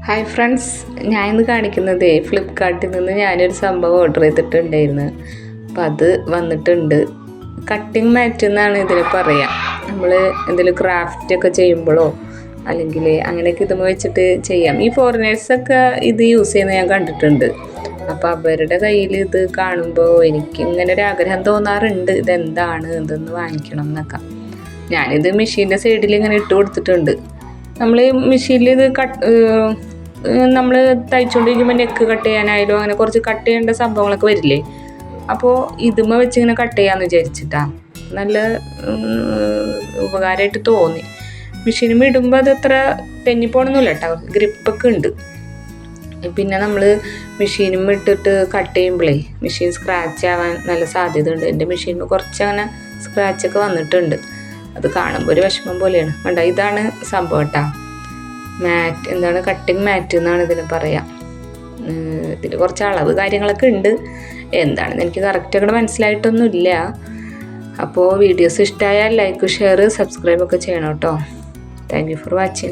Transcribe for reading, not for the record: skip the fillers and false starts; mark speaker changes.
Speaker 1: Hi friends, ഞാൻ ഇന്ന് കാണിക്കുന്നത് ഫ്ലിപ്കാർട്ടിൽ നിന്ന് ഞാനൊരു സംഭവം ഓർഡർ ചെയ്തിട്ടുണ്ടായിരുന്നു. അപ്പോൾ അത് വന്നിട്ടുണ്ട്. കട്ടിങ് മാറ്റ് എന്നാണ് ഇതിന് പറയുക. നമ്മൾ എന്തെങ്കിലും ക്രാഫ്റ്റൊക്കെ ചെയ്യുമ്പോഴോ അല്ലെങ്കിൽ അങ്ങനെയൊക്കെ ഇതുമ്പോൾ വെച്ചിട്ട് ചെയ്യാം. ഈ ഫോറിനേഴ്സൊക്കെ ഇത് യൂസ് ചെയ്യുന്നത് ഞാൻ കണ്ടിട്ടുണ്ട്. അപ്പോൾ അവരുടെ കയ്യിൽ ഇത് കാണുമ്പോൾ എനിക്ക് ഇങ്ങനെ ഒരു ആഗ്രഹം തോന്നാറുണ്ട്, ഇതെന്താണ്, ഇതൊന്ന് വാങ്ങിക്കണം എന്നൊക്കെ. ഞാനിത് മെഷീൻ്റെ സൈഡിൽ ഇങ്ങനെ ഇട്ട് കൊടുത്തിട്ടുണ്ട്. നമ്മൾ മെഷീനിൽ ഇത് നമ്മൾ തയ്ച്ചുകൊണ്ടിരിക്കുമ്പോൾ നെക്ക് കട്ട് ചെയ്യാനായാലും അങ്ങനെ കുറച്ച് കട്ട് ചെയ്യേണ്ട സംഭവങ്ങളൊക്കെ വരില്ലേ. അപ്പോൾ ഇതുമ്മ വെച്ച് ഇങ്ങനെ കട്ട് ചെയ്യാമെന്ന് വിചാരിച്ചിട്ടാ. നല്ല ഉപകാരമായിട്ട് തോന്നി. മെഷീനും ഇടുമ്പോൾ അതത്ര തെന്നിപ്പോണമെന്നില്ല കേട്ടോ, ഗ്രിപ്പൊക്കെ ഉണ്ട്. പിന്നെ നമ്മൾ മെഷീനും ഇട്ടിട്ട് കട്ട് ചെയ്യുമ്പോഴേ മെഷീൻ സ്ക്രാച്ച് ആവാൻ നല്ല സാധ്യത ഉണ്ട്. എൻ്റെ മെഷീനിൽ കുറച്ചങ്ങനെ സ്ക്രാച്ചൊക്കെ വന്നിട്ടുണ്ട്. അത് കാണുമ്പോൾ ഒരു വിഷമം പോലെയാണ്. വേണ്ട, ഇതാണ് സംഭവം കേട്ടോ. മാറ്റ് എന്താണ്, കട്ടിങ് മാറ്റ് എന്നാണ് ഇതിന് പറയാം. ഇതിൽ കുറച്ച് അളവ് കാര്യങ്ങളൊക്കെ ഉണ്ട്. എന്താണെന്ന് എനിക്ക് കറക്റ്റ് അങ്ങോട്ട് മനസ്സിലായിട്ടൊന്നുമില്ല. അപ്പോൾ വീഡിയോസ് ഇഷ്ടമായാൽ ലൈക്ക്, ഷെയർ, സബ്സ്ക്രൈബ് ഒക്കെ ചെയ്യണം കേട്ടോ. Thank you for watching.